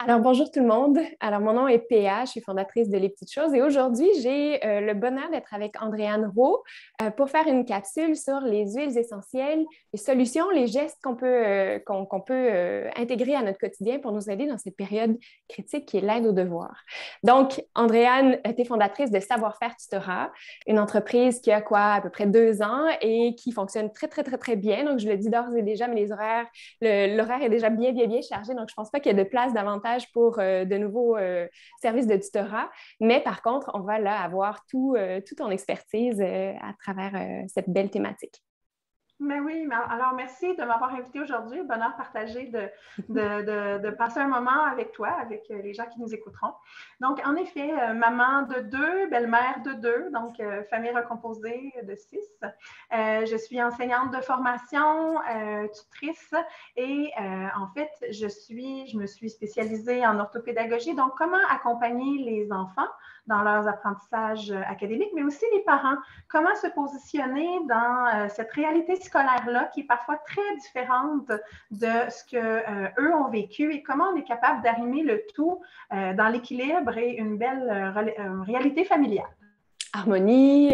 Alors, bonjour tout le monde. Alors, mon nom est PA, je suis fondatrice de Les Petites Choses et aujourd'hui, j'ai le bonheur d'être avec Andréane Rowe pour faire une capsule sur les huiles essentielles, les solutions, les gestes qu'on peut intégrer à notre quotidien pour nous aider dans cette période critique qui est l'aide aux devoirs. Donc, Andréane, tu es fondatrice de Savoir-faire Tutorat, une entreprise qui a à peu près 2 ans et qui fonctionne très, très, très, très bien. Donc, je le dis d'ores et déjà, mais l'horaire est déjà bien, bien, bien chargé. Donc, je ne pense pas qu'il y ait de place davantage pour de nouveaux services de tutorat. Mais par contre, on va là avoir toute ton expertise à travers cette belle thématique. Mais oui, mais alors merci de m'avoir invité aujourd'hui. Bonheur partagé de passer un moment avec toi, avec les gens qui nous écouteront. Donc, en effet, maman de deux, belle-mère de deux, donc famille recomposée de 6. Je suis enseignante de formation, tutrice et en fait, je me suis spécialisée en orthopédagogie. Donc, comment accompagner les enfants dans leurs apprentissages académiques, mais aussi les parents. Comment se positionner dans cette réalité scolaire-là qui est parfois très différente de ce qu'eux ont vécu et comment on est capable d'arrimer le tout dans l'équilibre et une belle réalité familiale. Harmonie,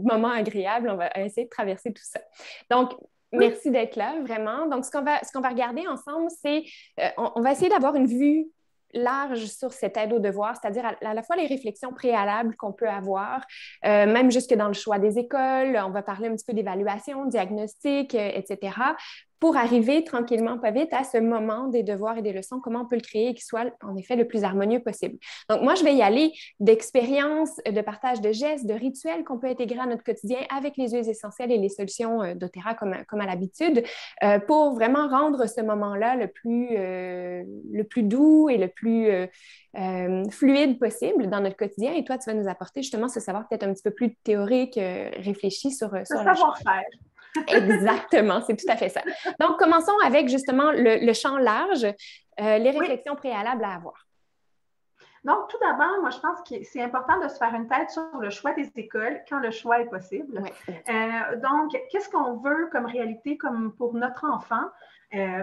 moment agréable, on va essayer de traverser tout ça. Donc, Oui, merci d'être là, vraiment. Donc, ce qu'on va regarder ensemble, c'est, on va essayer d'avoir une vue large sur cette aide aux devoirs, c'est-à-dire à la fois les réflexions préalables qu'on peut avoir, même jusque dans le choix des écoles, on va parler un petit peu d'évaluation, diagnostic, etc., pour arriver tranquillement, pas vite, à ce moment des devoirs et des leçons, comment on peut le créer et qu'il soit en effet le plus harmonieux possible. Donc, moi, je vais y aller d'expériences, de partage de gestes, de rituels qu'on peut intégrer à notre quotidien avec les huiles essentielles et les solutions doTERRA comme à l'habitude, pour vraiment rendre ce moment-là le plus doux et le plus fluide possible dans notre quotidien. Et toi, tu vas nous apporter justement ce savoir peut-être un petit peu plus théorique, réfléchi le sur la chose. savoir-faire. Exactement, c'est tout à fait ça. Donc, commençons avec justement le champ large, les Oui. réflexions préalables à avoir. Donc, tout d'abord, moi, je pense que c'est important de se faire une tête sur le choix des écoles quand le choix est possible. Oui, Donc, qu'est-ce qu'on veut comme réalité comme pour notre enfant?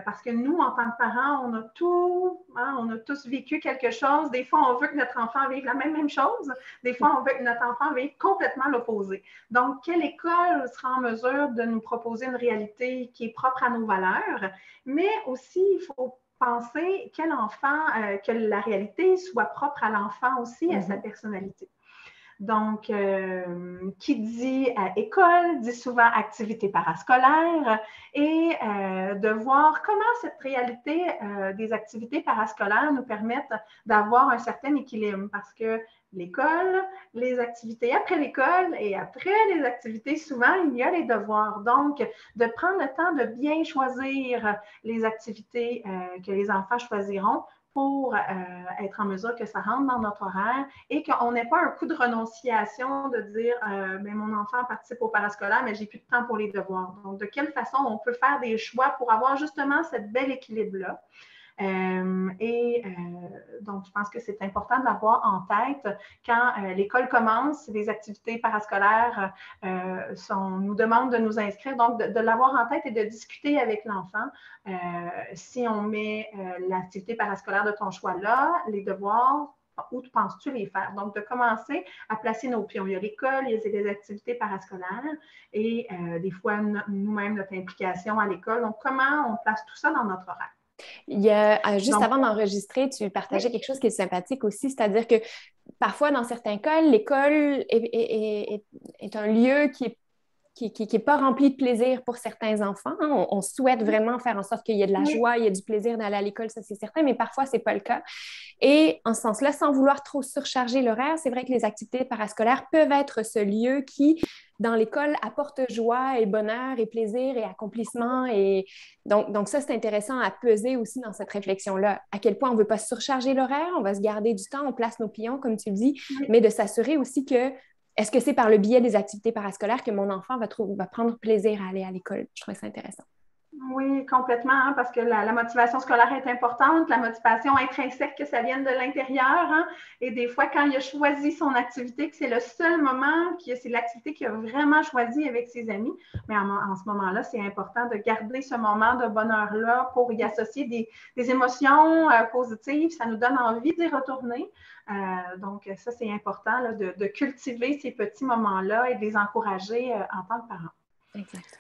Parce que nous, en tant que parents, on a tous vécu quelque chose. Des fois, on veut que notre enfant vive la même chose. Des fois, on veut que notre enfant vive complètement l'opposé. Donc, quelle école sera en mesure de nous proposer une réalité qui est propre à nos valeurs? Mais aussi, il faut penser que la réalité soit propre à l'enfant aussi, à sa personnalité. Donc, qui dit école, dit souvent activité parascolaire et de voir comment cette réalité des activités parascolaires nous permettent d'avoir un certain équilibre parce que l'école, les activités après l'école et après les activités, souvent, il y a les devoirs. Donc, de prendre le temps de bien choisir les activités que les enfants choisiront pour être en mesure que ça rentre dans notre horaire et qu'on n'ait pas un coup de renonciation de dire ben, mon enfant participe au parascolaire, mais j'ai plus de temps pour les devoirs. Donc, de quelle façon on peut faire des choix pour avoir justement cette belle équilibre-là. Donc, je pense que c'est important de l'avoir en tête quand l'école commence, les activités parascolaires nous demandent de nous inscrire, donc de l'avoir en tête et de discuter avec l'enfant. Si on met l'activité parascolaire de ton choix là, les devoirs, où penses-tu les faire? Donc, de commencer à placer nos pions. Il y a l'école, il y a des activités parascolaires et des fois, nous-mêmes, notre implication à l'école. Donc, comment on place tout ça dans notre horaire? Il y a, juste Donc, avant d'enregistrer, tu oui, partageais quelque chose qui est sympathique aussi, c'est-à-dire que parfois, dans certains cas, l'école est un lieu qui est pas rempli de plaisir pour certains enfants. Hein. On souhaite vraiment faire en sorte qu'il y ait de la oui, joie, il y ait du plaisir d'aller à l'école, ça c'est certain, mais parfois, c'est pas le cas. Et en ce sens-là, sans vouloir trop surcharger l'horaire, c'est vrai que les activités parascolaires peuvent être ce lieu qui, dans l'école, apporte joie et bonheur et plaisir et accomplissement. Et donc ça, c'est intéressant à peser aussi dans cette réflexion-là. À quel point on ne veut pas surcharger l'horaire, on va se garder du temps, on place nos pions, comme tu le dis, oui. mais de s'assurer aussi que est-ce que c'est par le biais des activités parascolaires que mon enfant va prendre plaisir à aller à l'école? Je trouve ça intéressant. Oui, complètement, hein, parce que la motivation scolaire est importante, la motivation intrinsèque, que ça vienne de l'intérieur. Hein, et des fois, quand il a choisi son activité, que c'est le seul moment, que c'est l'activité qu'il a vraiment choisi avec ses amis, mais en ce moment-là, c'est important de garder ce moment de bonheur-là pour y associer des émotions positives. Ça nous donne envie d'y retourner. Donc, ça, c'est important là, de cultiver ces petits moments-là et de les encourager en tant que parents. Exact.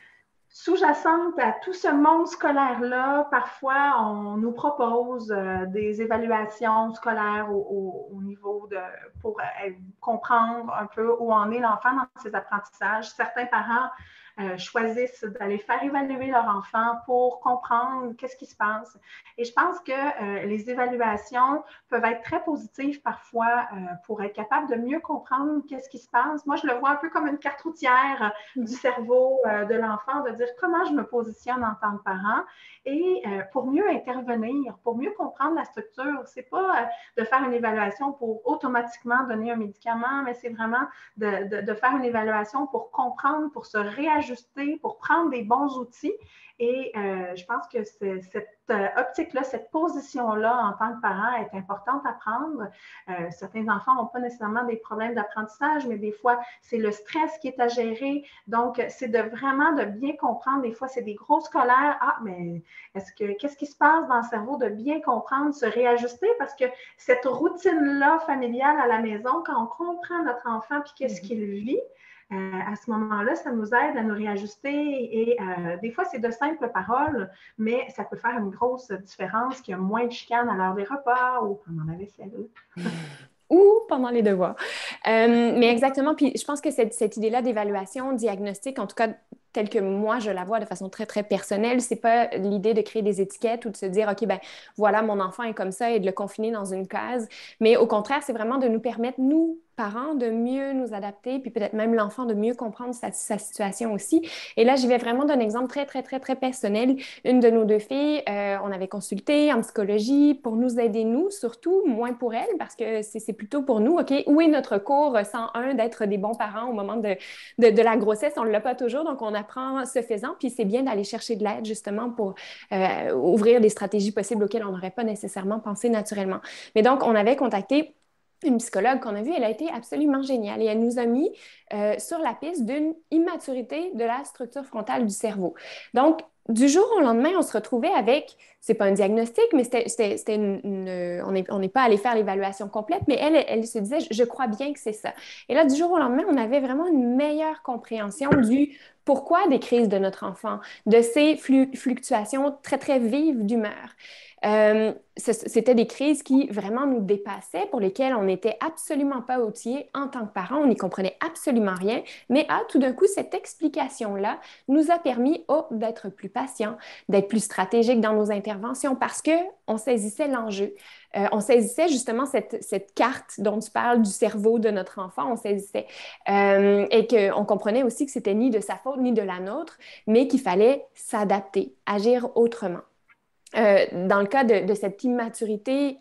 Sous-jacente à tout ce monde scolaire-là, parfois, on nous propose des évaluations scolaires au niveau pour comprendre un peu où en est l'enfant dans ses apprentissages. Certains parents choisissent d'aller faire évaluer leur enfant pour comprendre qu'est-ce qui se passe. Et je pense que les évaluations peuvent être très positives parfois pour être capable de mieux comprendre qu'est-ce qui se passe. Moi, je le vois un peu comme une carte routière du cerveau de l'enfant, de dire comment je me positionne en tant que parent et pour mieux intervenir, pour mieux comprendre la structure. C'est pas de faire une évaluation pour automatiquement donner un médicament, mais c'est vraiment de faire une évaluation pour comprendre, pour se réajuster, pour prendre des bons outils. Et je pense que cette optique-là, cette position-là en tant que parent est importante à prendre. Certains enfants n'ont pas nécessairement des problèmes d'apprentissage, mais des fois, c'est le stress qui est à gérer. Donc, c'est vraiment de bien comprendre. Des fois, c'est des grosses colères. Ah, mais qu'est-ce qui se passe dans le cerveau de bien comprendre, se réajuster? Parce que cette routine-là familiale à la maison, quand on comprend notre enfant et qu'est-ce qu'il vit, à ce moment-là, ça nous aide à nous réajuster et des fois, c'est de simples paroles, mais ça peut faire une grosse différence qu'il y a moins de chicanes à l'heure des repas ou pendant la vaisselle. Ou pendant les devoirs. Mais exactement, puis je pense que cette idée-là d'évaluation, diagnostic, en tout cas telle que moi je la vois de façon très, très personnelle, c'est pas l'idée de créer des étiquettes ou de se dire, OK, ben voilà, mon enfant est comme ça et de le confiner dans une case, mais au contraire, c'est vraiment de nous permettre, nous, parents, de mieux nous adapter, puis peut-être même l'enfant de mieux comprendre sa situation aussi. Et là, j'y vais vraiment d'un exemple très, très, très, très personnel. Une de nos deux filles, on avait consulté en psychologie pour nous aider, nous, surtout, moins pour elle, parce que c'est plutôt pour nous, OK, où est notre cours 101 d'être des bons parents au moment de la grossesse? On ne l'a pas toujours, donc on apprend ce faisant, puis c'est bien d'aller chercher de l'aide, justement, pour ouvrir des stratégies possibles auxquelles on n'aurait pas nécessairement pensé naturellement. Mais donc, on avait contacté une psychologue qu'on a vue, elle a été absolument géniale et elle nous a mis sur la piste d'une immaturité de la structure frontale du cerveau. Donc, du jour au lendemain, on se retrouvait avec, c'est pas un diagnostic, mais on n'est pas allé faire l'évaluation complète, mais elle se disait, je crois bien que c'est ça. Et là, du jour au lendemain, on avait vraiment une meilleure compréhension du pourquoi des crises de notre enfant, de ces fluctuations très, très vives d'humeur. C'était des crises qui vraiment nous dépassaient, pour lesquelles on n'était absolument pas outillés en tant que parents, on n'y comprenait absolument rien, mais tout d'un coup, cette explication-là nous a permis d'être plus patients, d'être plus stratégiques dans nos interventions parce qu'on saisissait l'enjeu. On saisissait justement cette carte dont tu parles du cerveau de notre enfant, on saisissait. Et qu'on comprenait aussi que c'était ni de sa faute ni de la nôtre, mais qu'il fallait s'adapter, agir autrement. Dans le cas de cette immaturité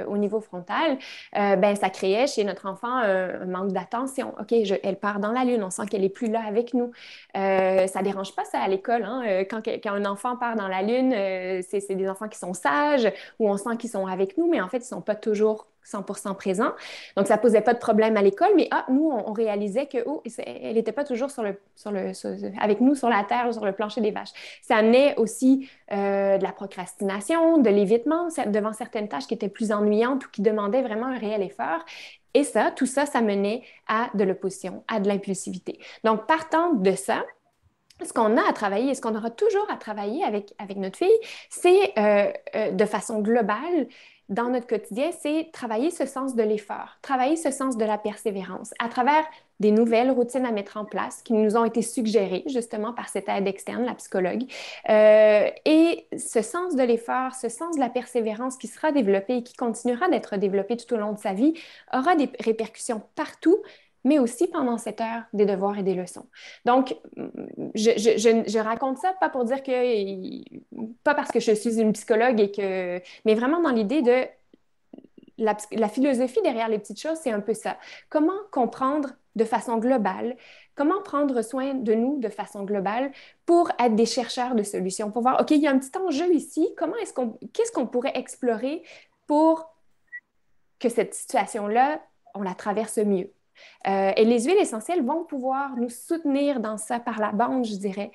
au niveau frontal, ben, ça créait chez notre enfant un manque d'attention. OK, elle part dans la lune, on sent qu'elle n'est plus là avec nous. Ça ne dérange pas ça à l'école. Hein? Quand un enfant part dans la lune, c'est des enfants qui sont sages, où on sent qu'ils sont avec nous, mais en fait, ils ne sont pas toujours 100% présents. Donc, ça ne posait pas de problème à l'école, mais nous, on réalisait que elle n'était pas toujours avec nous sur la terre ou sur le plancher des vaches. Ça amenait aussi de la procrastination, de l'évitement devant certaines tâches qui étaient plus ennuyantes ou qui demandaient vraiment un réel effort. Et tout ça, ça menait à de l'opposition, à de l'impulsivité. Donc, partant de ça, ce qu'on a à travailler et ce qu'on aura toujours à travailler avec notre fille, c'est de façon globale, dans notre quotidien, c'est travailler ce sens de l'effort, travailler ce sens de la persévérance à travers des nouvelles routines à mettre en place qui nous ont été suggérées justement par cette aide externe, la psychologue. Et ce sens de l'effort, ce sens de la persévérance qui sera développé et qui continuera d'être développé tout au long de sa vie aura des répercussions partout, mais aussi pendant cette heure des devoirs et des leçons. Donc, je raconte ça pas pour dire pas parce que je suis une psychologue mais vraiment dans l'idée de la philosophie derrière les petites choses, c'est un peu ça. Comment comprendre de façon globale, comment prendre soin de nous de façon globale pour être des chercheurs de solutions, pour voir, OK, il y a un petit enjeu ici, qu'est-ce qu'on pourrait explorer pour que cette situation-là, on la traverse mieux. Et les huiles essentielles vont pouvoir nous soutenir dans ça par la bande, je dirais,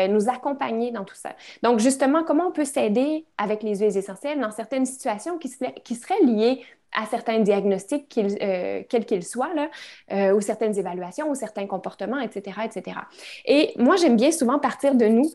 nous accompagner dans tout ça. Donc, justement, comment on peut s'aider avec les huiles essentielles dans certaines situations qui seraient liées à certains diagnostics, quels qu'ils soient, là, ou certaines évaluations, ou certains comportements, etc., etc. Et moi, j'aime bien souvent partir de nous.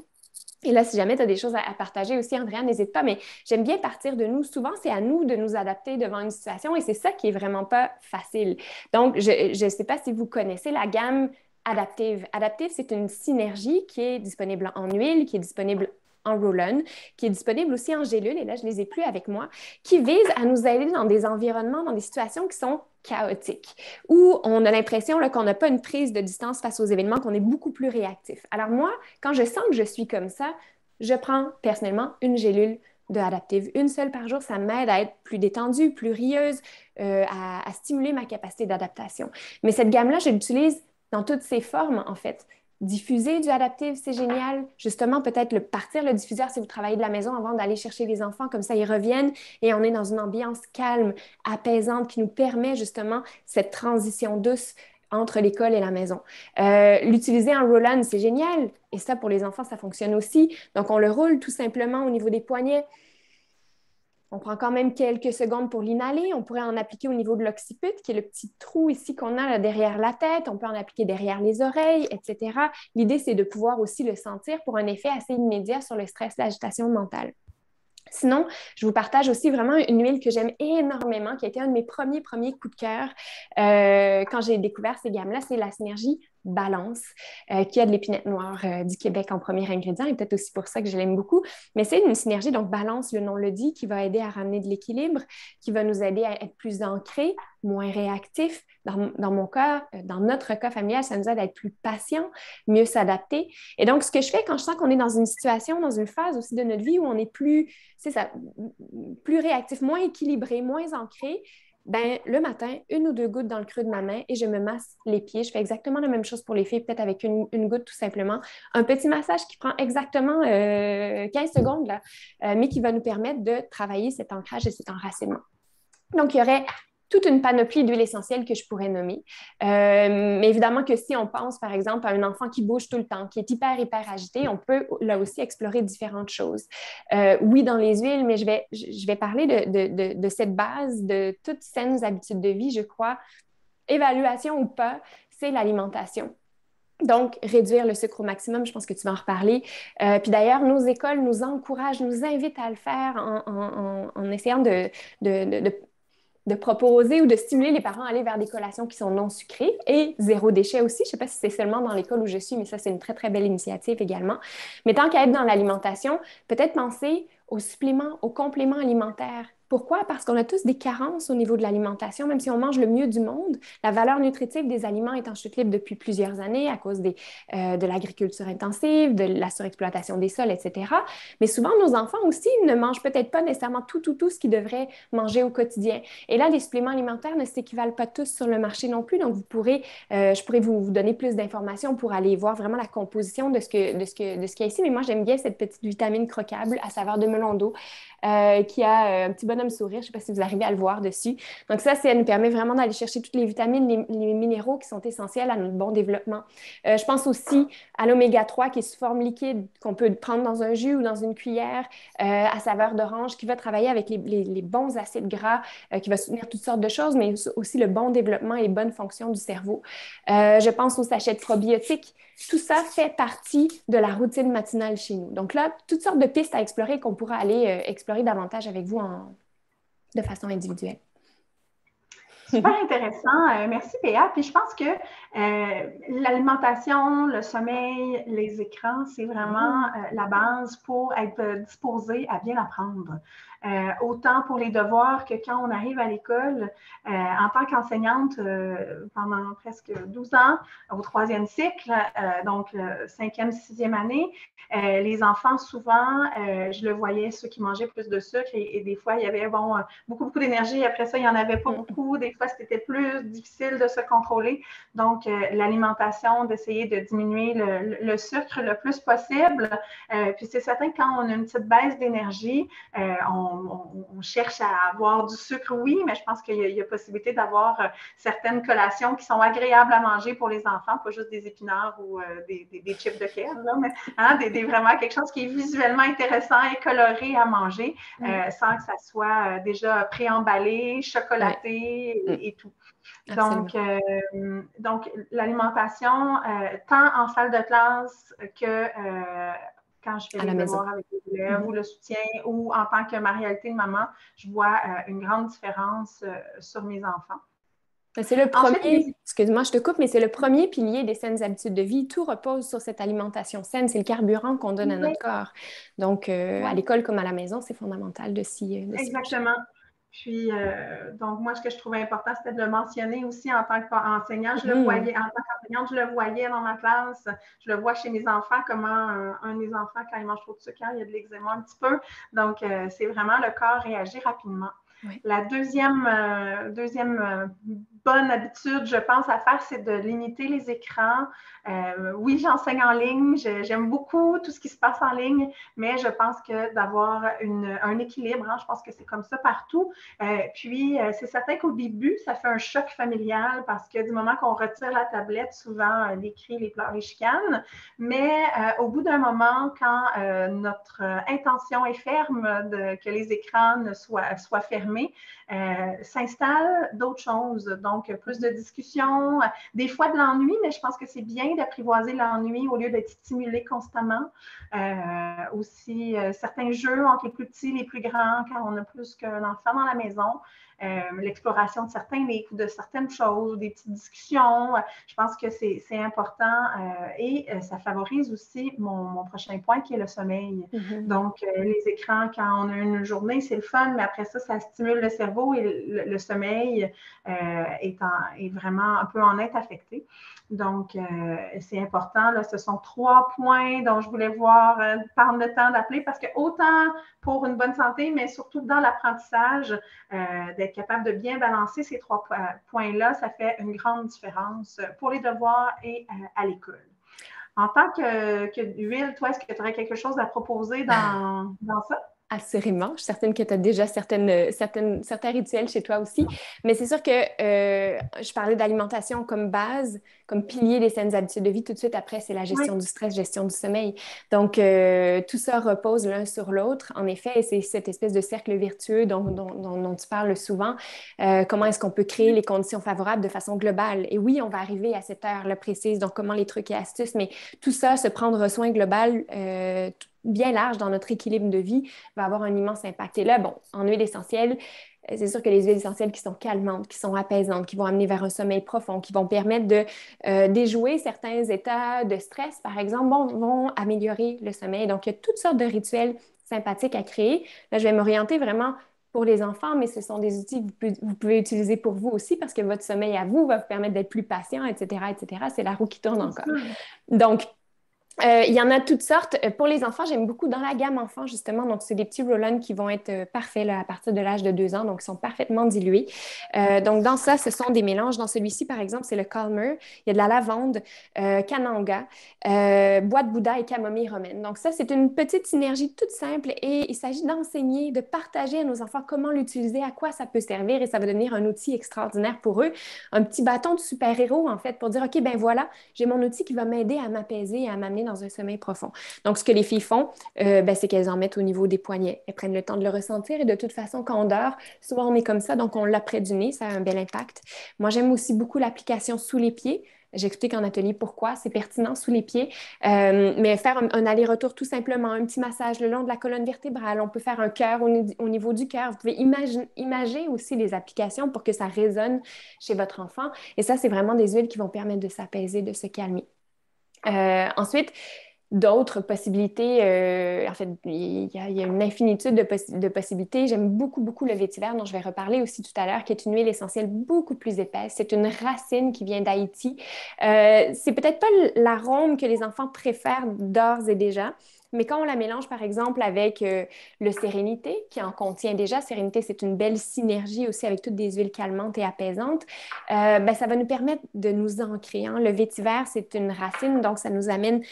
Et là, si jamais tu as des choses à partager aussi, Andrea, n'hésite pas, mais j'aime bien partir de nous. Souvent, c'est à nous de nous adapter devant une situation et c'est ça qui est vraiment pas facile. Donc, je ne sais pas si vous connaissez la gamme Adaptive. Adaptive, c'est une synergie qui est disponible en huile, qui est disponible en roll-on, qui est disponible aussi en gélule, et là, je ne les ai plus avec moi, qui vise à nous aider dans des environnements, dans des situations qui sont chaotiques, où on a l'impression qu'on n'a pas une prise de distance face aux événements, qu'on est beaucoup plus réactif. Alors moi, quand je sens que je suis comme ça, je prends personnellement une gélule de Adaptive. Une seule par jour, ça m'aide à être plus détendue, plus rieuse, à stimuler ma capacité d'adaptation. Mais cette gamme-là, je l'utilise dans toutes ses formes, en fait. Diffuser du Adaptive, c'est génial. Justement, peut-être partir le diffuseur si vous travaillez de la maison avant d'aller chercher les enfants, comme ça ils reviennent et on est dans une ambiance calme, apaisante qui nous permet justement cette transition douce entre l'école et la maison. L'utiliser en roll-on, c'est génial. Et ça, pour les enfants, ça fonctionne aussi. Donc, on le roule tout simplement au niveau des poignets. On prend quand même quelques secondes pour l'inhaler. On pourrait en appliquer au niveau de l'occiput, qui est le petit trou ici qu'on a là, derrière la tête. On peut en appliquer derrière les oreilles, etc. L'idée, c'est de pouvoir aussi le sentir pour un effet assez immédiat sur le stress, l'agitation mentale. Sinon, je vous partage aussi vraiment une huile que j'aime énormément, qui a été un de mes premiers coups de cœur quand j'ai découvert ces gammes-là, c'est la synergie Balance, qui a de l'épinette noire du Québec en premier ingrédient, et peut-être aussi pour ça que je l'aime beaucoup. Mais c'est une synergie, donc Balance, le nom le dit, qui va aider à ramener de l'équilibre, qui va nous aider à être plus ancrés, moins réactifs. Dans mon cas, dans notre cas familial, ça nous aide à être plus patients, mieux s'adapter. Et donc, ce que je fais quand je sens qu'on est dans une situation, dans une phase aussi de notre vie où on est c'est ça, plus réactif, moins équilibré, moins ancré, ben, le matin, 1 ou 2 gouttes dans le creux de ma main et je me masse les pieds. Je fais exactement la même chose pour les filles, peut-être avec une goutte tout simplement. Un petit massage qui prend exactement 15 secondes, là, mais qui va nous permettre de travailler cet ancrage et cet enracinement. Donc, il y aurait toute une panoplie d'huiles essentielles que je pourrais nommer. Mais évidemment que si on pense, par exemple, à un enfant qui bouge tout le temps, qui est hyper agité, on peut là aussi explorer différentes choses. Oui, dans les huiles, mais je vais parler de cette base de toutes saines habitudes de vie, je crois. Évaluation ou pas, c'est l'alimentation. Donc, réduire le sucre au maximum, je pense que tu vas en reparler. Puis d'ailleurs, nos écoles nous encouragent, nous invitent à le faire en essayant de proposer ou de stimuler les parents à aller vers des collations qui sont non sucrées et zéro déchet aussi. Je ne sais pas si c'est seulement dans l'école où je suis, mais ça, c'est une très belle initiative également. Mais tant qu'à être dans l'alimentation, peut-être penser aux suppléments, aux compléments alimentaires. Pourquoi? Parce qu'on a tous des carences au niveau de l'alimentation, même si on mange le mieux du monde. La valeur nutritive des aliments est en chute libre depuis plusieurs années à cause de l'agriculture intensive, de la surexploitation des sols, etc. Mais souvent, nos enfants aussi ne mangent peut-être pas nécessairement tout ce qu'ils devraient manger au quotidien. Et là, les suppléments alimentaires ne s'équivalent pas tous sur le marché non plus. Donc, je pourrais vous donner plus d'informations pour aller voir vraiment la composition de ce qu'il y a ici. Mais moi, j'aime bien cette petite vitamine croquable à saveur de melon d'eau qui a un petit bonhomme sourire. Je ne sais pas si vous arrivez à le voir dessus. Donc, ça nous permet vraiment d'aller chercher toutes les vitamines, les minéraux qui sont essentiels à notre bon développement. Je pense aussi à l'oméga 3 qui est sous forme liquide, qu'on peut prendre dans un jus ou dans une cuillère à saveur d'orange, qui va travailler avec les bons acides gras, qui va soutenir toutes sortes de choses, mais aussi le bon développement et les bonnes fonctions du cerveau. Je pense aux sachets de probiotiques. Tout ça fait partie de la routine matinale chez nous. Donc là, toutes sortes de pistes à explorer qu'on pourra aller explorer davantage avec vous de façon individuelle. Super intéressant. Merci, Péa. Puis je pense que l'alimentation, le sommeil, les écrans, c'est vraiment la base pour être disposé à bien apprendre. Autant pour les devoirs que quand on arrive à l'école, en tant qu'enseignante pendant presque 12 ans au 3e cycle, donc 5e, 6e année, les enfants, souvent, je le voyais, ceux qui mangeaient plus de sucre et des fois, il y avait beaucoup d'énergie. Après ça, il n'y en avait pas beaucoup. Des fois, fois, c'était plus difficile de se contrôler. Donc, l'alimentation, d'essayer de diminuer le sucre le plus possible. Puis c'est certain que quand on a une petite baisse d'énergie, on cherche à avoir du sucre, oui, mais je pense qu'il y a possibilité d'avoir certaines collations qui sont agréables à manger pour les enfants, pas juste des épinards ou des chips de kale, là, mais vraiment quelque chose qui est visuellement intéressant et coloré à manger, sans que ça soit déjà préemballé, chocolaté et tout. Donc l'alimentation, tant en salle de classe que quand je fais les devoirs avec les élèves ou le soutien ou en tant que ma réalité de maman, je vois une grande différence sur mes enfants. C'est le premier, excuse-moi, je te coupe, mais c'est le premier pilier des saines habitudes de vie. Tout repose sur cette alimentation saine. C'est le carburant qu'on donne à notre corps. Donc, à l'école comme à la maison, c'est fondamental de s'y Exactement. Puis, donc, moi, ce que je trouvais important, c'était de le mentionner aussi en tant qu'enseignant. Je le voyais, en tant qu'enseignante, je le voyais dans ma classe. Je le vois chez mes enfants, comment un de mes enfants, quand il mange trop de sucre, il y a de l'eczéma un petit peu. Donc, c'est vraiment le corps réagit rapidement. Oui. La deuxième bonne habitude, je pense, à faire, c'est de limiter les écrans. Oui, j'enseigne en ligne. J'aime beaucoup tout ce qui se passe en ligne, mais je pense que d'avoir un équilibre, je pense que c'est comme ça partout. Puis, c'est certain qu'au début, ça fait un choc familial parce que du moment qu'on retire la tablette, souvent, les cris, les pleurs, les chicanes. Mais au bout d'un moment, quand notre intention est ferme que les écrans soient fermés, s'installent d'autres choses. Donc, plus de discussions, des fois de l'ennui, mais je pense que c'est bien d'apprivoiser l'ennui au lieu d'être stimulé constamment. Aussi, certains jeux entre les plus petits et les plus grands, quand on a plus qu'un enfant dans la maison. L'exploration de certains livres, de certaines choses, des petites discussions. Je pense que c'est important et ça favorise aussi mon prochain point qui est le sommeil. Donc, les écrans, quand on a une journée, c'est le fun, mais après ça, ça stimule le cerveau et le sommeil est vraiment un peu en être affecté. Donc, c'est important. Là, ce sont 3 points dont je voulais prendre le temps d'appeler parce que autant pour une bonne santé, mais surtout dans l'apprentissage, d'être capable de bien balancer ces 3 points-là, ça fait une grande différence pour les devoirs et à l'école. En tant que Will, toi, est-ce que tu aurais quelque chose à proposer dans ça? Assurément. Je suis certaine que tu as déjà certains rituels chez toi aussi. Mais c'est sûr que je parlais d'alimentation comme base, comme pilier des saines habitudes de vie. Tout de suite après, c'est la gestion du stress, gestion du sommeil. Donc, tout ça repose l'un sur l'autre. En effet, et c'est cette espèce de cercle vertueux dont tu parles souvent. Comment est-ce qu'on peut créer les conditions favorables de façon globale? Et oui, on va arriver à cette heure-là précise. Donc, comment les trucs et astuces, mais tout ça, se prendre soin global, bien large dans notre équilibre de vie, va avoir un immense impact. Et là, bon, en huile essentielle, c'est sûr que les huiles essentielles qui sont calmantes, qui sont apaisantes, qui vont amener vers un sommeil profond, qui vont permettre de déjouer certains états de stress, par exemple, vont améliorer le sommeil. Donc, il y a toutes sortes de rituels sympathiques à créer. Là, je vais m'orienter vraiment pour les enfants, mais ce sont des outils que vous pouvez utiliser pour vous aussi parce que votre sommeil à vous va vous permettre d'être plus patient, etc., etc. C'est la roue qui tourne encore. Donc, il y en a toutes sortes. Pour les enfants, j'aime beaucoup dans la gamme enfants, justement. Donc, c'est des petits roll-on qui vont être parfaits là, à partir de l'âge de 2 ans. Donc, ils sont parfaitement dilués. Donc, dans ça, ce sont des mélanges. Dans celui-ci, par exemple, c'est le Calmer. Il y a de la lavande, cananga, bois de Bouddha et camomille romaine. Donc, ça, c'est une petite synergie toute simple et il s'agit d'enseigner, de partager à nos enfants comment l'utiliser, à quoi ça peut servir et ça va devenir un outil extraordinaire pour eux. Un petit bâton de super-héros, en fait, pour dire, OK, ben voilà, j'ai mon outil qui va m'aider à m'apaiser et à m'amener dans un sommeil profond. Donc, ce que les filles font, c'est qu'elles en mettent au niveau des poignets. Elles prennent le temps de le ressentir et de toute façon, quand on dort, souvent on est comme ça, donc on l'a près du nez, ça a un bel impact. Moi, j'aime aussi beaucoup l'application sous les pieds. J'explique en atelier pourquoi c'est pertinent sous les pieds. Mais faire un aller-retour tout simplement, un petit massage le long de la colonne vertébrale. On peut faire un cœur au niveau du cœur. Vous pouvez imager aussi les applications pour que ça résonne chez votre enfant. Et ça, c'est vraiment des huiles qui vont permettre de s'apaiser, de se calmer. Ensuite, d'autres possibilités, en fait, il y a une infinitude de possibilités. J'aime beaucoup, beaucoup le vétiver, dont je vais reparler aussi tout à l'heure, qui est une huile essentielle beaucoup plus épaisse. C'est une racine qui vient d'Haïti. C'est peut-être pas l'arôme que les enfants préfèrent d'ores et déjà, Mais quand on la mélange, par exemple, avec le Sérénité, qui en contient déjà, Sérénité, c'est une belle synergie aussi avec toutes des huiles calmantes et apaisantes, ben, ça va nous permettre de nous ancrer, hein. Le vétiver, c'est une racine, donc ça nous amène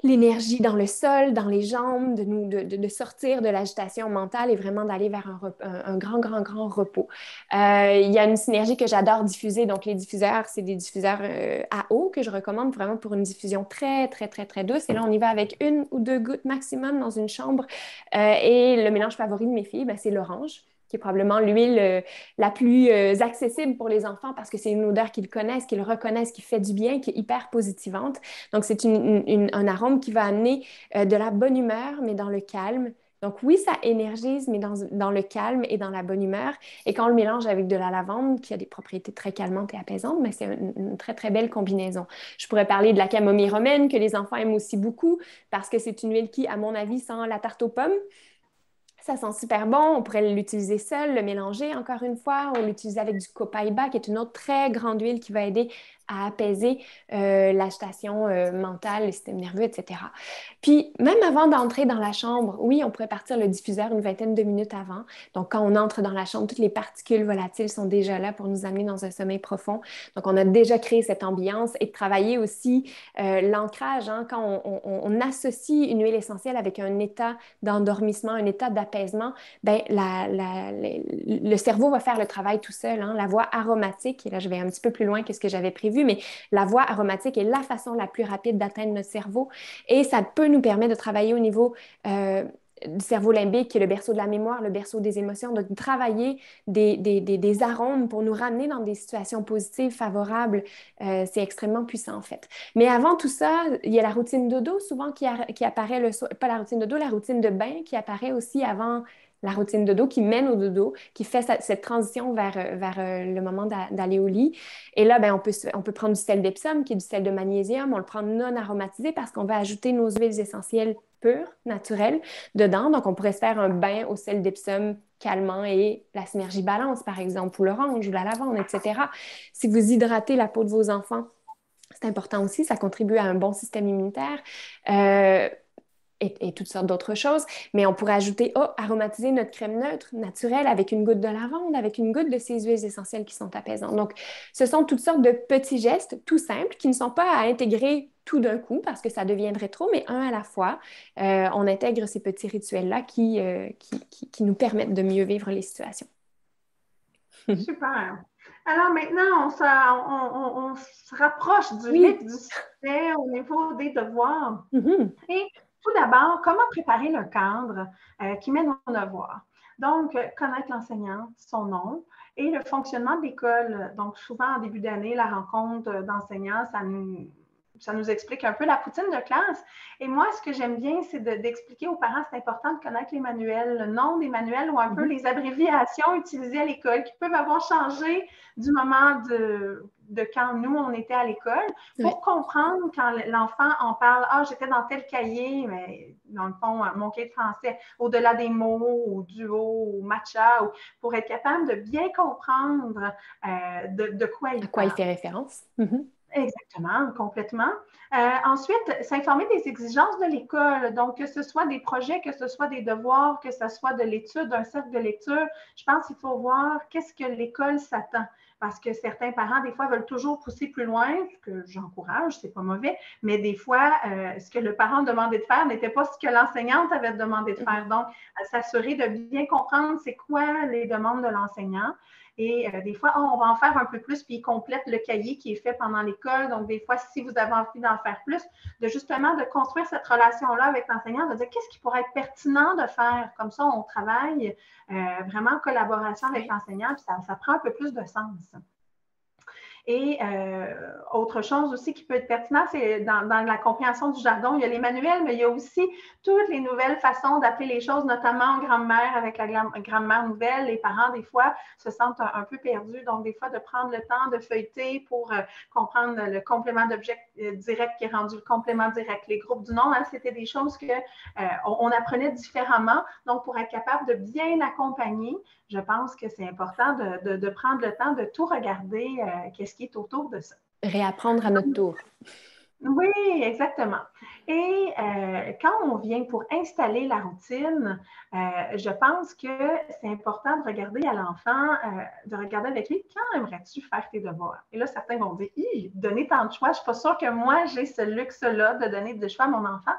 l'énergie dans le sol, dans les jambes, de sortir de l'agitation mentale et vraiment d'aller vers un grand, grand, grand repos. Il y a une synergie que j'adore diffuser. Donc, les diffuseurs, c'est des diffuseurs à eau que je recommande vraiment pour une diffusion très, très, très, très douce. Et là, on y va avec 1 ou 2 gouttes maximum dans une chambre. Et le mélange favori de mes filles, ben, c'est l'orange, qui est probablement l'huile la plus accessible pour les enfants parce que c'est une odeur qu'ils connaissent, qu'ils reconnaissent, qui fait du bien, qui est hyper positivante. Donc, c'est un arôme qui va amener de la bonne humeur, mais dans le calme. Donc, oui, ça énergise, mais dans le calme et dans la bonne humeur. Et quand on le mélange avec de la lavande, qui a des propriétés très calmantes et apaisantes, mais c'est une très, très belle combinaison. Je pourrais parler de la camomille romaine, que les enfants aiment aussi beaucoup, parce que c'est une huile qui, à mon avis, sent la tarte aux pommes. Ça sent super bon. On pourrait l'utiliser seul, le mélanger encore une fois. On l'utilise avec du copaiba, qui est une autre très grande huile qui va aider à apaiser l'agitation mentale, le système nerveux, etc. Puis, même avant d'entrer dans la chambre, oui, on pourrait partir le diffuseur une vingtaine de minutes avant. Donc, quand on entre dans la chambre, toutes les particules volatiles sont déjà là pour nous amener dans un sommeil profond. Donc, on a déjà créé cette ambiance et de travailler aussi l'ancrage, hein, quand on associe une huile essentielle avec un état d'endormissement, un état d'apaisement, ben, le cerveau va faire le travail tout seul, hein. La voie aromatique, et là je vais un petit peu plus loin que ce que j'avais prévu, mais la voie aromatique est la façon la plus rapide d'atteindre notre cerveau et ça peut nous permettre de travailler au niveau du cerveau limbique, qui est le berceau de la mémoire, le berceau des émotions, de travailler des arômes pour nous ramener dans des situations positives, favorables. C'est extrêmement puissant en fait. Mais avant tout ça, il y a la routine dodo souvent qui apparaît le soir, pas la routine dodo, la routine de bain qui apparaît aussi avant la routine dodo, qui mène au dodo, qui fait cette transition vers le moment d'aller au lit. Et là, ben, on peut prendre du sel d'Epsom, qui est du sel de magnésium, on le prend non aromatisé parce qu'on va ajouter nos huiles essentielles pures, naturelles, dedans. Donc, on pourrait se faire un bain au sel d'Epsom calmant et la synergie balance, par exemple, ou l'orange ou la lavande, etc. Si vous hydratez la peau de vos enfants, c'est important aussi, ça contribue à un bon système immunitaire. Et toutes sortes d'autres choses. Mais on pourrait ajouter, aromatiser notre crème neutre naturelle avec une goutte de lavande, avec une goutte de ces huiles essentielles qui sont apaisantes. Donc, ce sont toutes sortes de petits gestes tout simples qui ne sont pas à intégrer tout d'un coup parce que ça deviendrait trop, mais un à la fois. On intègre ces petits rituels-là qui nous permettent de mieux vivre les situations. Super. Alors maintenant, on se rapproche du Oui. vif du sujet au niveau des devoirs. Mm-hmm. Et tout d'abord, comment préparer le cadre qui mène au devoir? Donc, connaître l'enseignant, son nom et le fonctionnement de l'école. Donc, souvent, en début d'année, la rencontre d'enseignants, ça nous explique un peu la poutine de classe. Et moi, ce que j'aime bien, c'est d'expliquer aux parents, c'est important de connaître les manuels, le nom des manuels ou un peu les abréviations utilisées à l'école qui peuvent avoir changé du moment de quand nous, on était à l'école, pour comprendre quand l'enfant en parle, j'étais dans tel cahier, mais dans le fond, mon cahier de français, au-delà des mots, au duo, au matcha, pour être capable de bien comprendre de quoi il parle. À quoi il fait référence. Mm-hmm. Exactement, complètement. Ensuite, s'informer des exigences de l'école. Donc, que ce soit des projets, que ce soit des devoirs, que ce soit de l'étude, d'un cercle de lecture, je pense qu'il faut voir qu'est-ce que l'école s'attend. Parce que certains parents, des fois, veulent toujours pousser plus loin, ce que j'encourage, c'est pas mauvais, mais des fois, ce que le parent demandait de faire n'était pas ce que l'enseignante avait demandé de faire. Donc, s'assurer de bien comprendre c'est quoi les demandes de l'enseignant. Et des fois, on va en faire un peu plus, puis il complète le cahier qui est fait pendant l'école. Donc, des fois, si vous avez envie d'en faire plus, de construire cette relation-là avec l'enseignant, de dire qu'est-ce qui pourrait être pertinent de faire. Comme ça, on travaille vraiment en collaboration avec l'enseignant, puis ça prend un peu plus de sens. Et autre chose aussi qui peut être pertinent, c'est dans la compréhension du jargon, il y a les manuels, mais il y a aussi toutes les nouvelles façons d'appeler les choses, notamment en grammaire, avec la grammaire nouvelle. Les parents, des fois, se sentent un peu perdus. Donc, des fois, de prendre le temps de feuilleter pour comprendre le complément d'objet direct qui est rendu le complément direct. Les groupes du nom, hein, c'était des choses qu'on apprenait différemment. Donc, pour être capable de bien accompagner, je pense que c'est important de prendre le temps de tout regarder, qu'est-ce qui est autour de ça. Réapprendre à notre tour. Oui, exactement. Et quand on vient pour installer la routine, je pense que c'est important de regarder à l'enfant, de regarder avec lui, quand aimerais-tu faire tes devoirs? Et là, certains vont dire, donner tant de choix, je ne suis pas sûre que moi, j'ai ce luxe-là de donner des choix à mon enfant.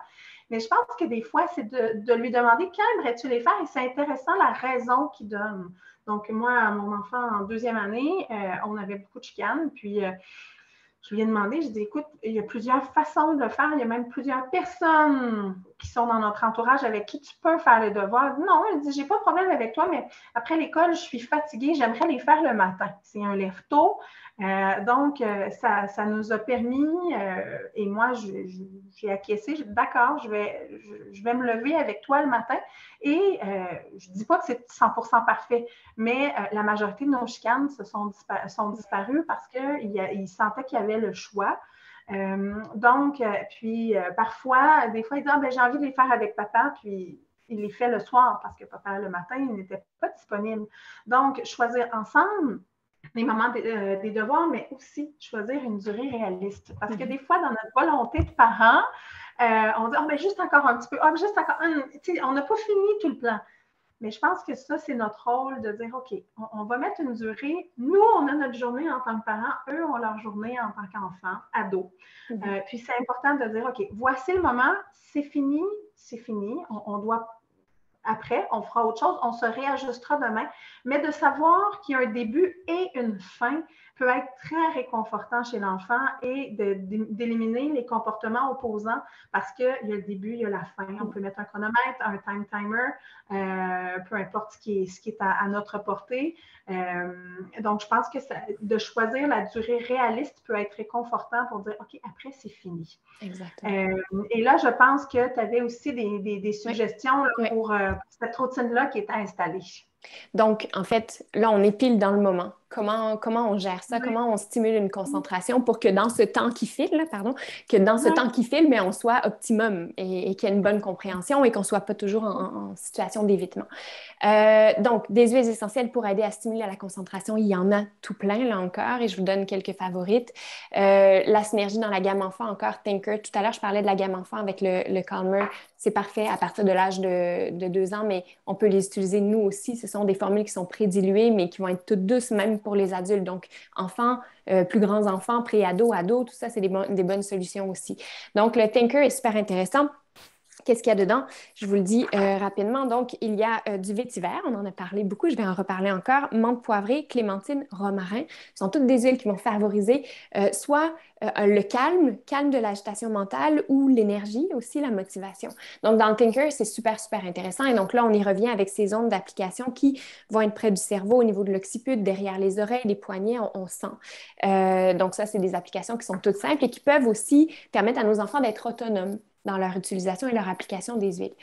Mais je pense que des fois, c'est de lui demander, quand aimerais-tu les faire? Et c'est intéressant la raison qu'il donne. Donc, moi, mon enfant, en deuxième année, on avait beaucoup de chicanes, puis je lui ai demandé, je dis, écoute, il y a plusieurs façons de le faire, il y a même plusieurs personnes qui sont dans notre entourage avec qui tu peux faire les devoirs. Non, elle dit, j'ai pas de problème avec toi, mais après l'école, je suis fatiguée, j'aimerais les faire le matin. C'est un lève-tôt. Donc, ça nous a permis, et moi, j'ai acquiescé, j'ai dit, d'accord, je vais me lever avec toi le matin. Et je ne dis pas que c'est 100% parfait, mais la majorité de nos chicanes sont disparues parce qu'ils sentaient qu'il y avait le choix. Puis parfois, des fois, ils disent, j'ai envie de les faire avec papa, puis il les fait le soir parce que papa, le matin, il n'était pas disponible. Donc, choisir ensemble les moments des devoirs, mais aussi choisir une durée réaliste. Parce que des fois, dans notre volonté de parents, on dit, juste encore un petit peu, juste encore, on n'a pas fini tout le plan. Mais je pense que ça, c'est notre rôle de dire, OK, on va mettre une durée. Nous, on a notre journée en tant que parents, eux ont leur journée en tant qu'enfants, ados. Puis c'est important de dire, OK, voici le moment, c'est fini, c'est fini. On doit après, on fera autre chose, on se réajustera demain. Mais de savoir qu'il y a un début et une fin peut être très réconfortant chez l'enfant et d'éliminer les comportements opposants parce qu'il y a le début, il y a la fin. On peut mettre un chronomètre, un time timer, peu importe ce qui est à notre portée. Donc, je pense que de choisir la durée réaliste peut être réconfortant pour dire, OK, après, c'est fini. Exactement. Et là, je pense que tu avais aussi des suggestions pour cette routine-là qui est installée. Donc, en fait, là, on est pile dans le moment. Comment on gère ça? Comment on stimule une concentration pour que dans ce temps qui file, mais on soit optimum et qu'il y ait une bonne compréhension et qu'on ne soit pas toujours en situation d'évitement. Donc, des huiles essentielles pour aider à stimuler la concentration, il y en a tout plein, là encore, et je vous donne quelques favorites. La synergie dans la gamme enfant, encore, Thinker. Tout à l'heure, je parlais de la gamme enfant avec le Calmer. C'est parfait à partir de l'âge de 2 ans, mais on peut les utiliser nous aussi. Ce sont des formules qui sont prédiluées, mais qui vont être toutes douces, même pour les adultes. Donc, enfants, plus grands enfants, pré-ados, ados, tout ça, c'est des bonnes solutions aussi. Donc, le Thinker est super intéressant. Qu'est-ce qu'il y a dedans? Je vous le dis rapidement. Donc, il y a du vétiver, on en a parlé beaucoup, je vais en reparler encore. Menthe poivrée, clémentine, romarin. Ce sont toutes des huiles qui vont favoriser soit le calme de l'agitation mentale ou l'énergie, aussi la motivation. Donc, dans le Thinker, c'est super, super intéressant. Et donc là, on y revient avec ces ondes d'application qui vont être près du cerveau, au niveau de l'occiput, derrière les oreilles, les poignets, on sent. Donc, ça, c'est des applications qui sont toutes simples et qui peuvent aussi permettre à nos enfants d'être autonomes dans leur utilisation et leur application des huiles.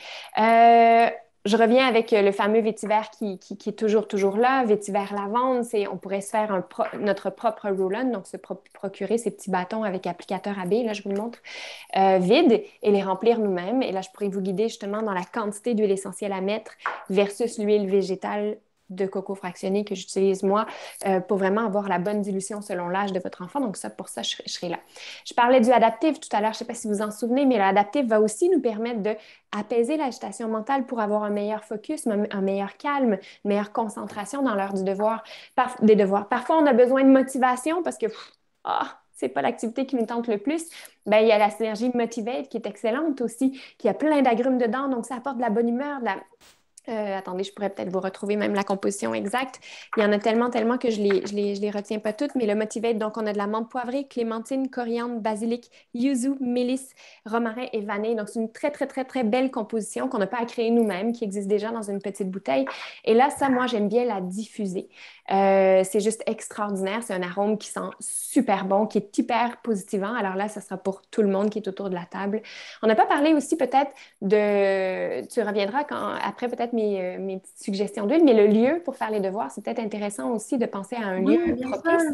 Je reviens avec le fameux vétiver qui est toujours là. Vétiver lavande, on pourrait se faire notre propre roll-on, donc se procurer ces petits bâtons avec applicateur à billes, là je vous le montre, vide et les remplir nous-mêmes. Et là, je pourrais vous guider justement dans la quantité d'huile essentielle à mettre versus l'huile végétale de coco fractionné que j'utilise moi pour vraiment avoir la bonne dilution selon l'âge de votre enfant. Donc ça, pour ça, je serai là. Je parlais du adaptif tout à l'heure, je ne sais pas si vous vous en souvenez, mais l'adaptif va aussi nous permettre d'apaiser l'agitation mentale pour avoir un meilleur focus, un meilleur calme, une meilleure concentration dans l'heure des devoirs. Parfois, on a besoin de motivation parce que c'est pas l'activité qui nous tente le plus. Ben, il y a la synergie Motivate qui est excellente aussi, qui a plein d'agrumes dedans, donc ça apporte de la bonne humeur, attendez, je pourrais peut-être vous retrouver même la composition exacte. Il y en a tellement que je les retiens pas toutes, mais le Motivate, donc on a de la menthe poivrée, clémentine, coriandre, basilic, yuzu, mélisse, romarin et vanille. Donc c'est une très, très, très, très belle composition qu'on n'a pas à créer nous-mêmes, qui existe déjà dans une petite bouteille. Et là, ça, moi, j'aime bien la diffuser. C'est juste extraordinaire. C'est un arôme qui sent super bon, qui est hyper positivant. Alors là, ça sera pour tout le monde qui est autour de la table. On n'a pas parlé aussi peut-être tu reviendras après peut-être mes petites suggestions d'huile, mais le lieu pour faire les devoirs, c'est peut-être intéressant aussi de penser à un lieu propice.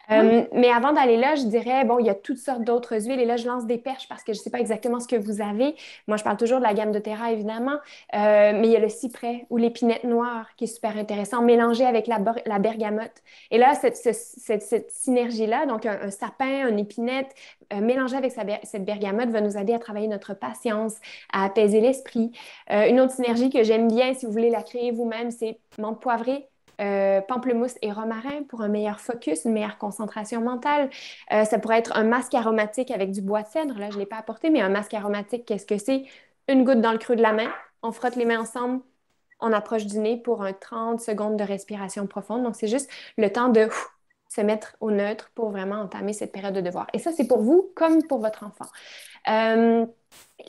Oui. Mais avant d'aller là, je dirais, bon, il y a toutes sortes d'autres huiles. Et là, je lance des perches parce que je ne sais pas exactement ce que vous avez. Moi, je parle toujours de la gamme de Terra, évidemment. Mais il y a le cyprès ou l'épinette noire qui est super intéressant, mélangé avec la bergamote. Et là, cette synergie-là, donc un sapin, une épinette, mélangé avec cette bergamote, va nous aider à travailler notre patience, à apaiser l'esprit. Une autre synergie que j'aime bien, si vous voulez la créer vous-même, c'est menthe poivrée, pamplemousse et romarin pour un meilleur focus, une meilleure concentration mentale. Ça pourrait être un masque aromatique avec du bois de cèdre. Là, je ne l'ai pas apporté, mais un masque aromatique, qu'est-ce que c'est? Une goutte dans le creux de la main, on frotte les mains ensemble, on approche du nez pour un 30 secondes de respiration profonde. Donc, c'est juste le temps de se mettre au neutre pour vraiment entamer cette période de devoir. Et ça, c'est pour vous comme pour votre enfant. Euh,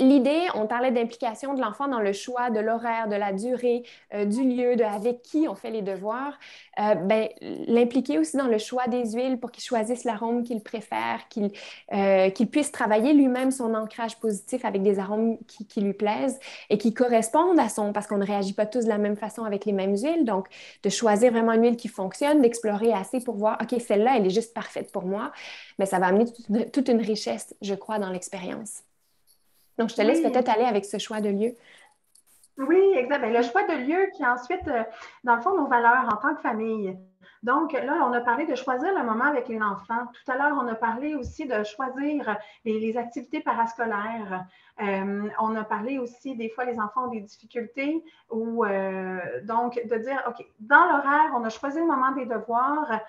L'idée, on parlait d'implication de l'enfant dans le choix de l'horaire, de la durée, du lieu, de avec qui on fait les devoirs. Ben, l'impliquer aussi dans le choix des huiles pour qu'il choisisse l'arôme qu'il préfère, qu'il puisse travailler lui-même son ancrage positif avec des arômes qui lui plaisent et qui correspondent à son, parce qu'on ne réagit pas tous de la même façon avec les mêmes huiles. Donc, de choisir vraiment une huile qui fonctionne, d'explorer assez pour voir, OK, celle-là, elle est juste parfaite pour moi. Mais ça va amener toute une richesse, je crois, dans l'expérience. Donc, je te laisse Oui, peut-être aller avec ce choix de lieu. oui, exact. Ben, le choix de lieu qui ensuite, dans le fond, nos valeurs en tant que famille. Donc, là, on a parlé de choisir le moment avec les enfants. Tout à l'heure, on a parlé aussi de choisir les activités parascolaires. On a parlé aussi, des fois, les enfants ont des difficultés ou donc de dire, OK, dans l'horaire, on a choisi le moment des devoirs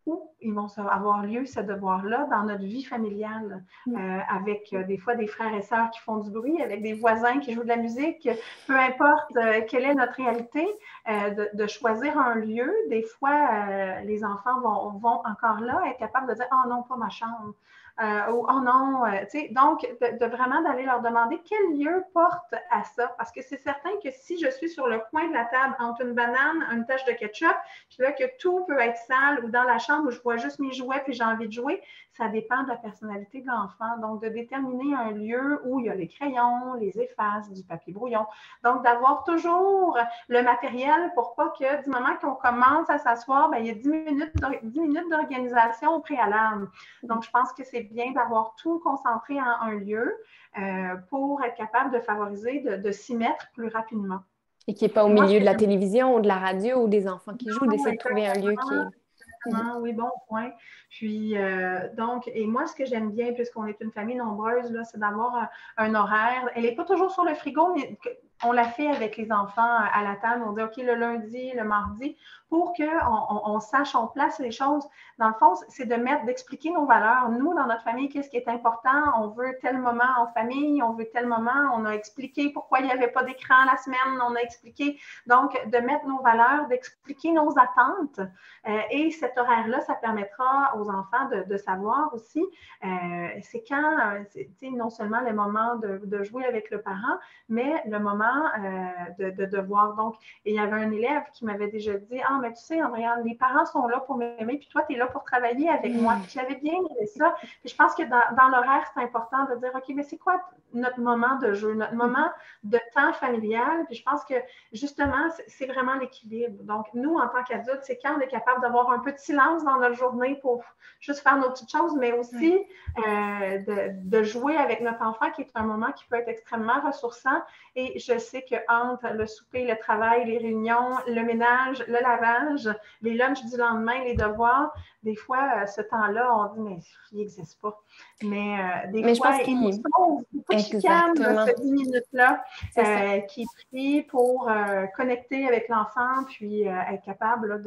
où ils vont avoir lieu, ces devoirs-là, dans notre vie familiale, avec des fois des frères et sœurs qui font du bruit, avec des voisins qui jouent de la musique, peu importe quelle est notre réalité, de choisir un lieu. Des fois, les enfants vont encore là être capables de dire « Oh non, pas ma chambre ». Ou oh non, tu sais, donc de vraiment d'aller leur demander quel lieu porte à ça. Parce que c'est certain que si je suis sur le coin de la table entre une banane, une tache de ketchup, puis là que tout peut être sale ou dans la chambre où je vois juste mes jouets puis j'ai envie de jouer, ça dépend de la personnalité de l'enfant. Donc, de déterminer un lieu où il y a les crayons, les effaces, du papier brouillon. Donc, d'avoir toujours le matériel pour pas que du moment qu'on commence à s'asseoir, ben, il y a 10 minutes d'organisation au préalable. Donc, je pense que c'est bien d'avoir tout concentré en un lieu pour être capable de favoriser, de s'y mettre plus rapidement. Et qui n'est pas au Puis moi, ce milieu de que la j'aime télévision ou de la radio ou des enfants qui jouent, beaucoup, d'essayer de trouver un lieu qui est... exactement, oui, bon point. Puis, donc, et moi, ce que j'aime bien, puisqu'on est une famille nombreuse, là, c'est d'avoir un horaire. Elle n'est pas toujours sur le frigo, mais on l'a fait avec les enfants à la table. On dit, OK, le lundi, le mardi, pour qu'on sache, on place les choses. Dans le fond, c'est d'expliquer nos valeurs. Nous, dans notre famille, qu'est-ce qui est important? On veut tel moment en famille, on veut tel moment. On a expliqué pourquoi il n'y avait pas d'écran la semaine. On a expliqué, donc, de mettre nos valeurs, d'expliquer nos attentes. Et cet horaire-là, ça permettra aux enfants de savoir aussi, c'est quand, non seulement le moment de jouer avec le parent, mais le moment de devoir. Donc, et il y avait un élève qui m'avait déjà dit, ah, mais tu sais, Andréane, les parents sont là pour m'aimer, puis toi, tu es là pour travailler avec moi. Puis j'avais bien aimé ça. Puis je pense que dans l'horaire, c'est important de dire, OK, mais c'est quoi notre moment de jeu, notre moment de temps familial? Puis je pense que, justement, c'est vraiment l'équilibre. Donc, nous, en tant qu'adultes, c'est quand on est capable d'avoir un peu de silence dans notre journée pour juste faire nos petites choses, mais aussi de jouer avec notre enfant, qui est un moment qui peut être extrêmement ressourçant. Et je sais qu'entre le souper, le travail, les réunions, le ménage, le lavage, les lunchs du lendemain, les devoirs, des fois, ce temps-là, on dit, mais il n'existe pas. Mais des Mais je pense fois, il nous qu'il... sauve pas de chicane de Exactement. ces 10 minutes-là C'est ça. qui est pris pour connecter avec l'enfant, puis être capable là,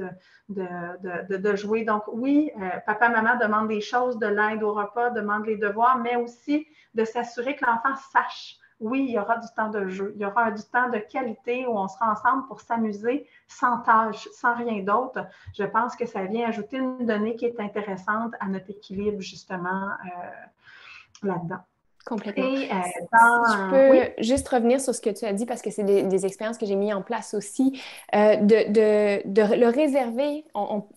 de jouer. Donc, oui, papa, maman demandent des choses, de l'aide au repas, demandent les devoirs, mais aussi de s'assurer que l'enfant sache. Oui, il y aura du temps de jeu, il y aura du temps de qualité où on sera ensemble pour s'amuser sans tâche, sans rien d'autre. Je pense que ça vient ajouter une donnée qui est intéressante à notre équilibre, justement, là-dedans. Complètement. Et Si je oui, peux juste revenir sur ce que tu as dit, parce que c'est des expériences que j'ai mis en place aussi, de le réserver,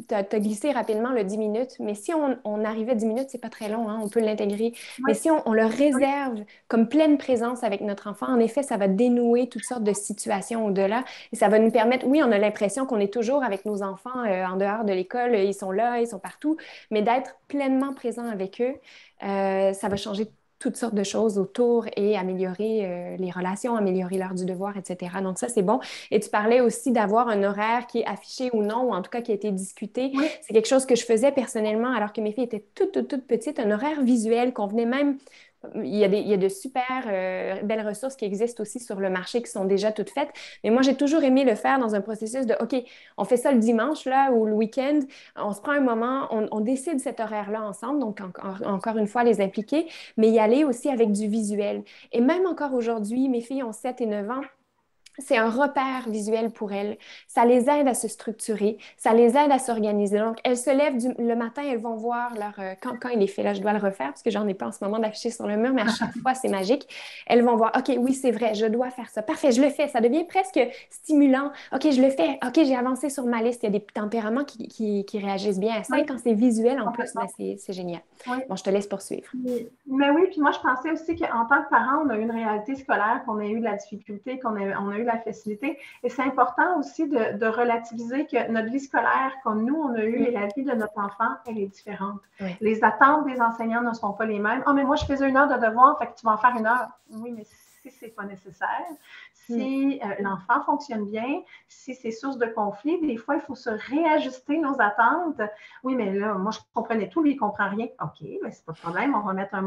tu as glissé rapidement le 10 minutes, mais si on arrivait 10 minutes, c'est pas très long, hein, on peut l'intégrer, oui, mais si on le oui, réserve comme pleine présence avec notre enfant, en effet, ça va dénouer toutes sortes de situations au-delà, et ça va nous permettre, oui, on a l'impression qu'on est toujours avec nos enfants en dehors de l'école, ils sont là, ils sont partout, mais d'être pleinement présent avec eux, ça va changer toutes sortes de choses autour et améliorer les relations, améliorer l'heure du devoir, etc. Donc ça, c'est bon. Et tu parlais aussi d'avoir un horaire qui est affiché ou non, ou en tout cas qui a été discuté. oui, C'est quelque chose que je faisais personnellement alors que mes filles étaient toutes petites, un horaire visuel qu'on venait même... il y a de super belles ressources qui existent aussi sur le marché qui sont déjà toutes faites. Mais moi, j'ai toujours aimé le faire dans un processus de, OK, on fait ça le dimanche là ou le week-end, on se prend un moment, on décide cet horaire-là ensemble, donc encore une fois, les impliquer, mais y aller aussi avec du visuel. Et même encore aujourd'hui, mes filles ont 7 et 9 ans. C'est un repère visuel pour elles. Ça les aide à se structurer, ça les aide à s'organiser. Donc, elles se lèvent le matin, elles vont voir quand il est fait, là, je dois le refaire parce que j'en ai pas en ce moment d'affiché sur le mur, mais à chaque fois, c'est magique. Elles vont voir, OK, oui, c'est vrai, je dois faire ça. Parfait, je le fais. Ça devient presque stimulant. OK, je le fais. OK, j'ai avancé sur ma liste. Il y a des tempéraments qui réagissent bien à ça. Et oui, quand c'est visuel en plus, ben, complètement. c'est génial. Oui. Bon, je te laisse poursuivre. Mais oui, puis moi, je pensais aussi qu'en tant que parent, on a eu une réalité scolaire, qu'on a eu de la difficulté, on a eu de la facilité. Et c'est important aussi de relativiser que notre vie scolaire, comme nous, on a eu, Mm. et la vie de notre enfant, elle est différente. Oui. Les attentes des enseignants ne sont pas les mêmes. Ah, mais moi, je faisais 1 heure de devoir, fait que tu vas en faire 1 heure. Oui, mais si ce n'est pas nécessaire, Mm. si l'enfant fonctionne bien, si c'est source de conflit, des fois, il faut se réajuster nos attentes. Oui, mais là, moi, je comprenais tout, lui, il ne comprend rien. OK, mais c'est pas de problème. On va mettre un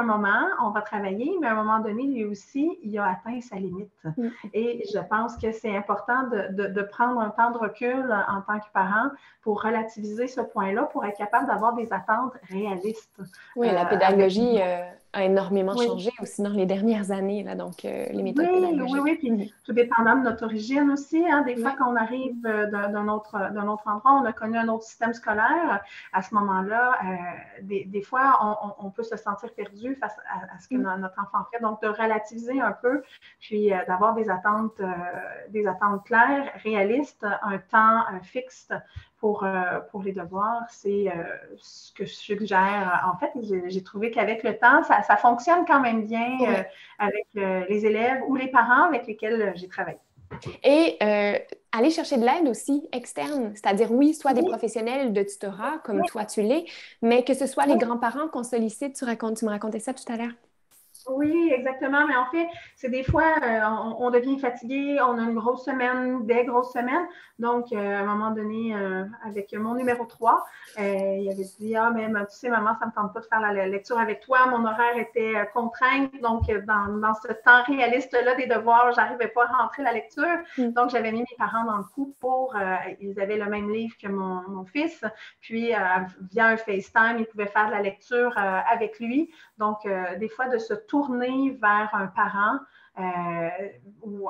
moment, on va travailler, mais à un moment donné, lui aussi, il a atteint sa limite. Mm. Et je pense que c'est important de prendre un temps de recul en tant que parent pour relativiser ce point-là, pour être capable d'avoir des attentes réalistes. Oui, la Avec pédagogie a énormément Oui, changé aussi dans les dernières années, là, donc les méthodes oui, oui, pédagogiques. oui. Puis Mhm. tout dépendant de notre origine aussi. Hein, des fois, Oui, quand on arrive d'un autre endroit, on a connu un autre système scolaire. À ce moment-là, des fois, on peut se sentir perdu face à ce que mm, notre enfant fait. Donc, de relativiser un peu, puis d'avoir des attentes claires, réalistes, un temps fixe pour les devoirs, c'est ce que je suggère. En fait, j'ai trouvé qu'avec le temps, ça fonctionne quand même bien. oui. Avec les élèves ou les parents avec lesquels j'ai travaillé. Et aller chercher de l'aide aussi externe, c'est-à-dire, oui, soit des Oui, professionnels de tutorat, comme oui, toi tu l'es, mais que ce soit les oui. grands-parents qu'on sollicite. Tu me racontais ça tout à l'heure. Oui, exactement. Mais en fait, c'est des fois, on devient fatigué, on a une grosse semaine, des grosses semaines. Donc, à un moment donné, avec mon numéro 3, il avait dit, ah, mais tu sais, maman, ça ne me tente pas de faire la lecture avec toi. Mon horaire était contraint. Donc, dans ce temps réaliste-là des devoirs, je n'arrivais pas à rentrer la lecture. Mm. Donc, j'avais mis mes parents dans le coup ils avaient le même livre que mon fils. Puis, via un FaceTime, ils pouvaient faire de la lecture avec lui. Donc, des fois, de se tourner vers un parent ou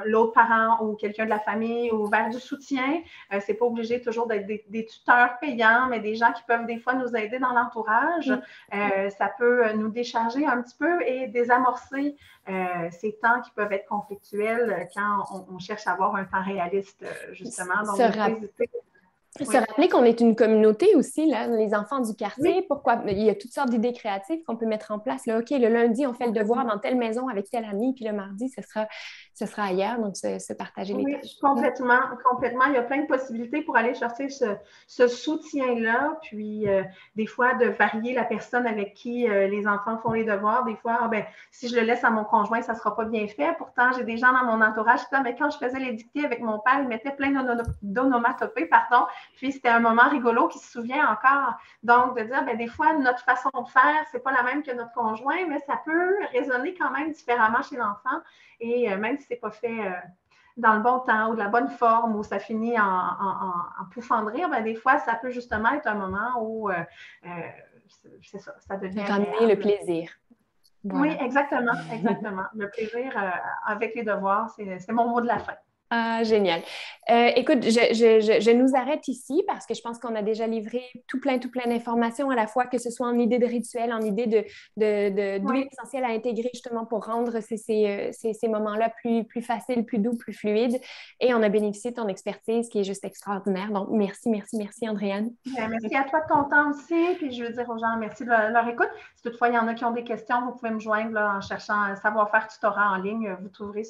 l'autre parent ou quelqu'un de la famille ou vers du soutien. C'est pas obligé toujours d'être des tuteurs payants, mais des gens qui peuvent des fois nous aider dans l'entourage. Mm. Ça peut nous décharger un petit peu et désamorcer ces temps qui peuvent être conflictuels quand on cherche à avoir un temps réaliste, justement. Se Donc, de ne pas rap- hésiter. Se Oui, rappeler qu'on est une communauté aussi, là, les enfants du oui, quartier, pourquoi il y a toutes sortes d'idées créatives qu'on peut mettre en place. Là, OK, le lundi, on fait le devoir dans telle maison avec tel ami, puis le mardi, ce sera ailleurs, donc se partager les oui, tâches. Mm. complètement, complètement. Il y a plein de possibilités pour aller chercher ce soutien-là. Puis, des fois, de varier la personne avec qui les enfants font les devoirs. Des fois, ah, ben, si je le laisse à mon conjoint, ça ne sera pas bien fait. Pourtant, j'ai des gens dans mon entourage qui disent, ah, mais quand je faisais les dictées avec mon père, il mettait plein d'onomatopées, pardon. Puis, c'était un moment rigolo qui se souvient encore. Donc, de dire, ben, des fois, notre façon de faire, c'est pas la même que notre conjoint, mais ça peut résonner quand même différemment chez l'enfant. Et même si c'est pas fait dans le bon temps ou de la bonne forme, où ça finit en poufant de rire, ben, des fois, ça peut justement être un moment où c'est ça, ça devient Ramener le agréable. plaisir. Oui, Voilà. exactement, exactement. Le plaisir avec les devoirs, c'est mon mot de la fin. Ah, génial. Écoute, je nous arrête ici parce que je pense qu'on a déjà livré tout plein d'informations à la fois, que ce soit en idée de rituel, en idée d'huile Oui. essentielle à intégrer justement pour rendre ces moments-là plus faciles, plus doux, plus fluides. Et on a bénéficié de ton expertise qui est juste extraordinaire. Donc, merci, Andréane. Bien, merci à toi de ton temps aussi. Puis je veux dire aux gens merci de leur écoute. Si toutefois il y en a qui ont des questions, vous pouvez me joindre là, en cherchant Savoir-faire tutorat en ligne. Vous tomberez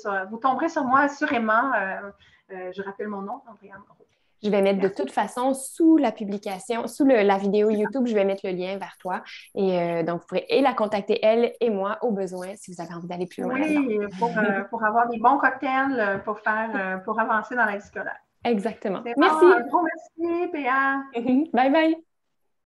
sur moi assurément. Je rappelle mon nom, Andréane Gros. Je vais mettre de Merci. toute façon sous la publication, la vidéo YouTube, je vais mettre le lien vers toi. Et donc, vous pourrez et la contacter elle et moi au besoin si vous avez envie d'aller plus loin là-dedans. Oui, pour avoir des bons cocktails pour avancer dans la vie scolaire. Exactement. C'est bon, un Merci. gros merci, PA. Bye bye.